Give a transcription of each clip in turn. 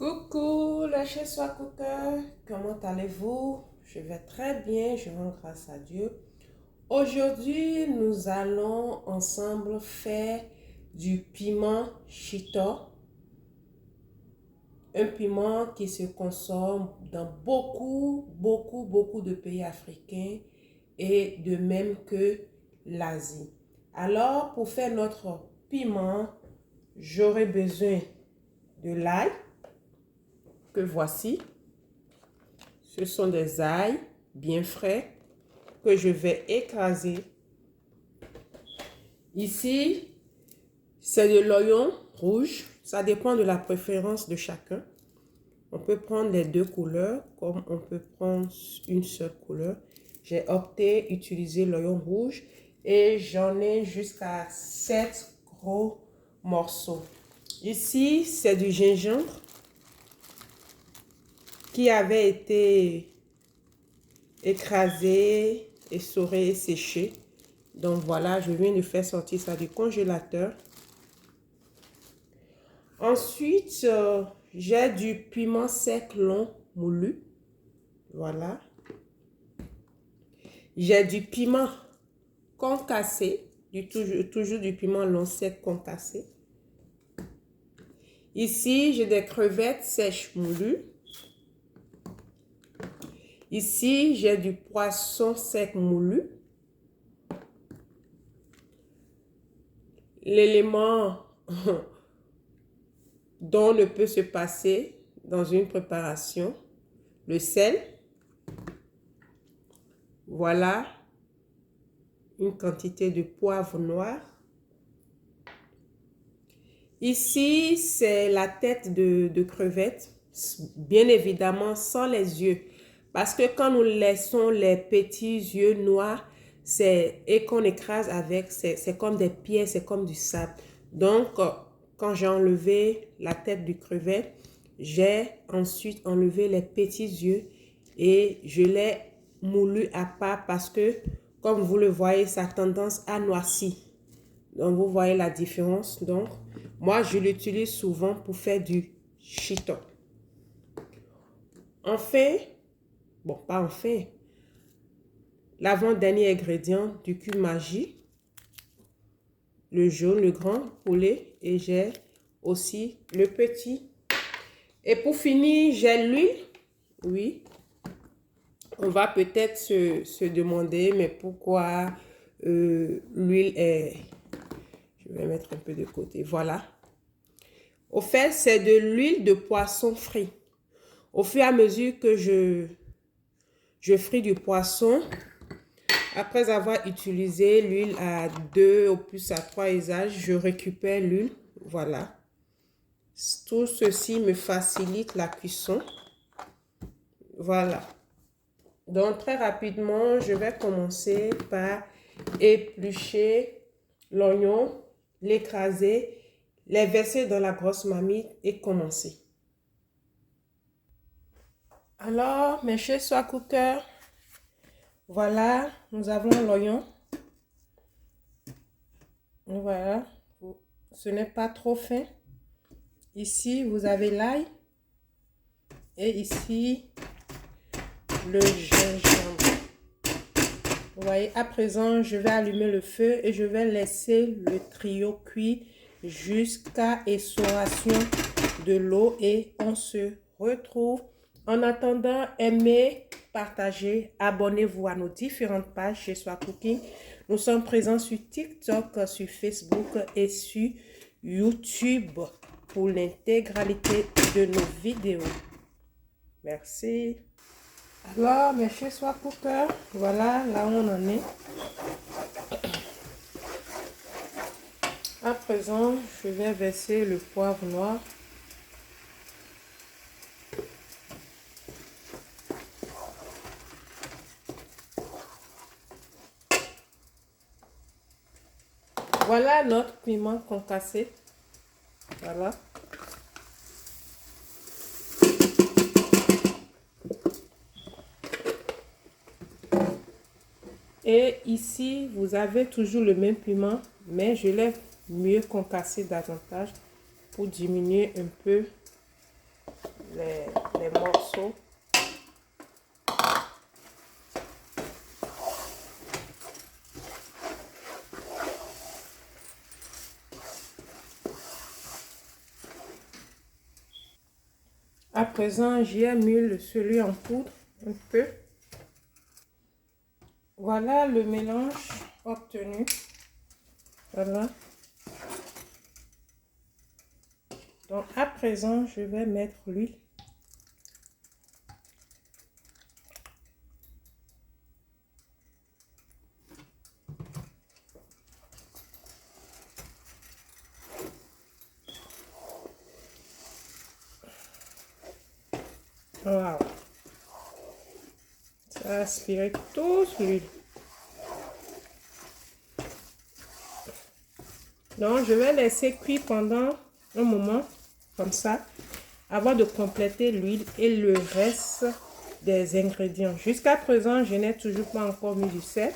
Coucou, le chez soi cooker, comment allez-vous? Je vais très bien, je rends grâce à Dieu. Aujourd'hui, nous allons ensemble faire du piment chito, un piment qui se consomme dans beaucoup de pays africains et de même que l'Asie. Alors, pour faire notre piment, j'aurai besoin de l'ail que voici. Ce sont des ailes bien frais que je vais écraser. Ici, c'est de l'oignon rouge. Ça dépend de la préférence de chacun. On peut prendre les deux couleurs comme on peut prendre une seule couleur. J'ai opté utiliser l'oignon rouge et j'en ai jusqu'à 7 gros morceaux. Ici, c'est du gingembre qui avait été écrasé, essoré et séché. Donc voilà, je viens de faire sortir ça du congélateur. Ensuite, j'ai du piment sec long moulu. Voilà. J'ai du piment concassé, toujours du piment long sec concassé. Ici, j'ai des crevettes sèches moulues. Ici, j'ai du poisson sec moulu. L'élément dont ne peut se passer dans une préparation, le sel. Voilà une quantité de poivre noir. Ici, c'est la tête de crevette, bien évidemment sans les yeux. Parce que quand nous laissons les petits yeux noirs et qu'on écrase avec, c'est comme des pierres, c'est comme du sable. Donc, quand j'ai enlevé la tête du crevette, j'ai ensuite enlevé les petits yeux et je l'ai moulu à part parce que, comme vous le voyez, ça a tendance à noircir. Donc, vous voyez la différence. Donc, moi, je l'utilise souvent pour faire du chito. Enfin, bon, pas enfin, l'avant-dernier ingrédient du cube magie, le jaune, le grand poulet, et j'ai aussi le petit. Et pour finir, j'ai l'huile. Oui, on va peut-être se demander, mais pourquoi l'huile est... Je vais mettre un peu de côté, voilà. Au fait, c'est de l'huile de poisson frit. Au fur et à mesure que je fris du poisson, après avoir utilisé l'huile à 2 ou plus à 3 usages, je récupère l'huile. Voilà. Tout ceci me facilite la cuisson. Voilà. Donc, très rapidement, je vais commencer par éplucher l'oignon, l'écraser, les verser dans la grosse marmite et commencer. Alors, mes chez soi cooker, voilà, nous avons l'oignon. Voilà, ce n'est pas trop fin. Ici, vous avez l'ail. Et ici, le gingembre. Vous voyez, à présent, je vais allumer le feu et je vais laisser le trio cuire jusqu'à essoration de l'eau et on se retrouve. En attendant, aimez, partagez, abonnez-vous à nos différentes pages chez Soi Cooking. Nous sommes présents sur TikTok, sur Facebook et sur YouTube pour l'intégralité de nos vidéos. Merci. Alors, mes chez Soi Cooker, voilà là où on en est. À présent, je vais verser le poivre noir. Voilà notre piment concassé. Voilà. Et ici, vous avez toujours le même piment, mais je l'ai mieux concassé davantage pour diminuer un peu les morceaux. À présent, j'y ai mis celui en poudre un peu. Voilà le mélange obtenu. Voilà. Donc à présent, je vais mettre l'huile. Wow. Ça a aspiré toute l'huile. Donc je vais laisser cuire pendant un moment comme ça avant de compléter l'huile et le reste des ingrédients. Jusqu'à présent, je n'ai toujours pas encore mis du sel.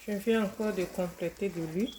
Je viens encore de compléter de l'huile.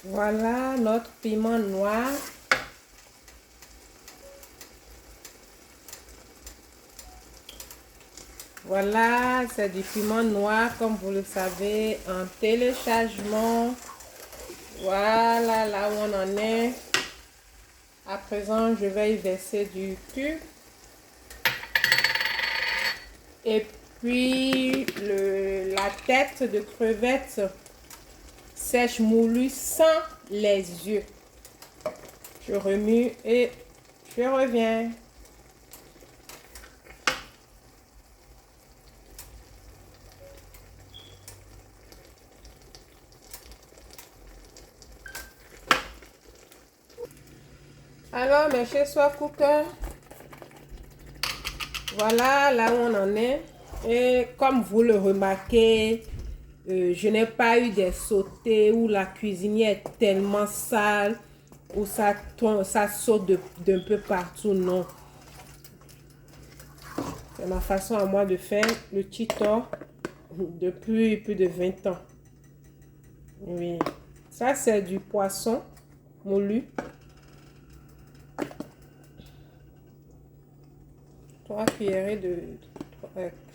Voilà notre piment noir. Voilà, c'est du piment noir comme vous le savez en téléchargement. Voilà là où on en est. À présent, je vais y verser du cube. Et puis la tête de crevette sèche moulue sans les yeux. Je remue et je reviens. Alors mes chers soir cookers, voilà là où on en est. Et comme vous le remarquez, je n'ai pas eu des sautés où la cuisinière est tellement sale, où ça saute d'un peu partout, non. C'est ma façon à moi de faire le Cheetor depuis plus de 20 ans. Oui, ça c'est du poisson moulu. 3 cuillerées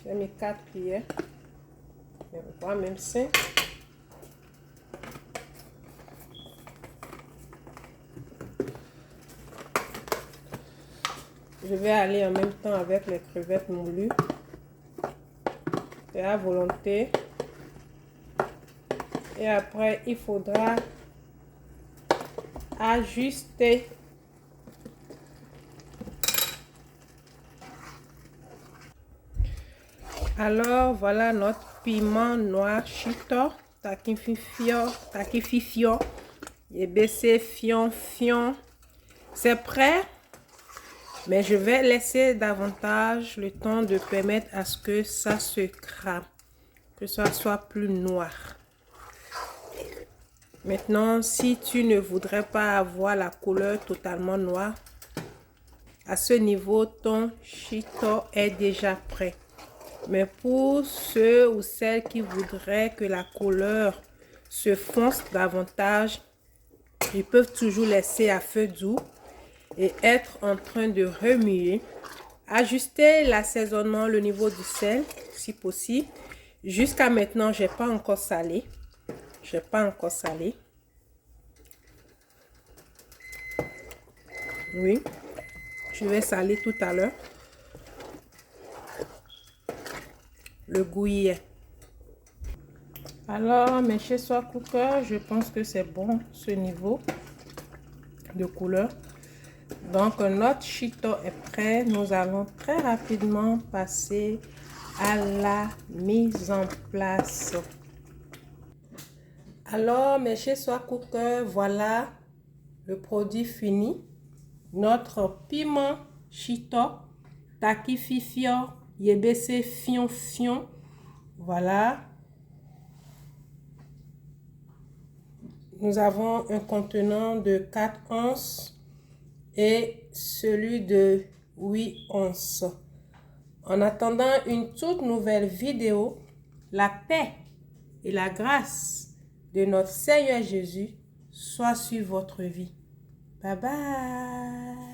j'ai mis 4 cuillères. Pas même 5. Je vais aller en même temps avec les crevettes moulues. C'est à volonté. Et après, il faudra ajuster. Alors, voilà notre piment noir Cheetor. Takififio. Et baissé fion. C'est prêt. Mais je vais laisser davantage le temps de permettre à ce que ça se crame. Que ça soit plus noir. Maintenant, si tu ne voudrais pas avoir la couleur totalement noire, à ce niveau, ton Cheetor est déjà prêt. Mais pour ceux ou celles qui voudraient que la couleur se fonce davantage, ils peuvent toujours laisser à feu doux et être en train de remuer. Ajuster l'assaisonnement, le niveau du sel, si possible. Jusqu'à maintenant, j'ai pas encore salé. Oui, je vais saler tout à l'heure. Le goût y est. Alors, mes chez soi cooker, je pense que c'est bon ce niveau de couleur. Donc, notre Cheeto est prêt. Nous allons très rapidement passer à la mise en place. Alors, mes chez soi cooker, voilà le produit fini. Notre piment Cheeto, Taki Fifio, Yebese Fion Fion. Voilà. Nous avons un contenant de 4 onces et celui de 8 onces. En attendant une toute nouvelle vidéo, la paix et la grâce de notre Seigneur Jésus soit sur votre vie. Bye bye.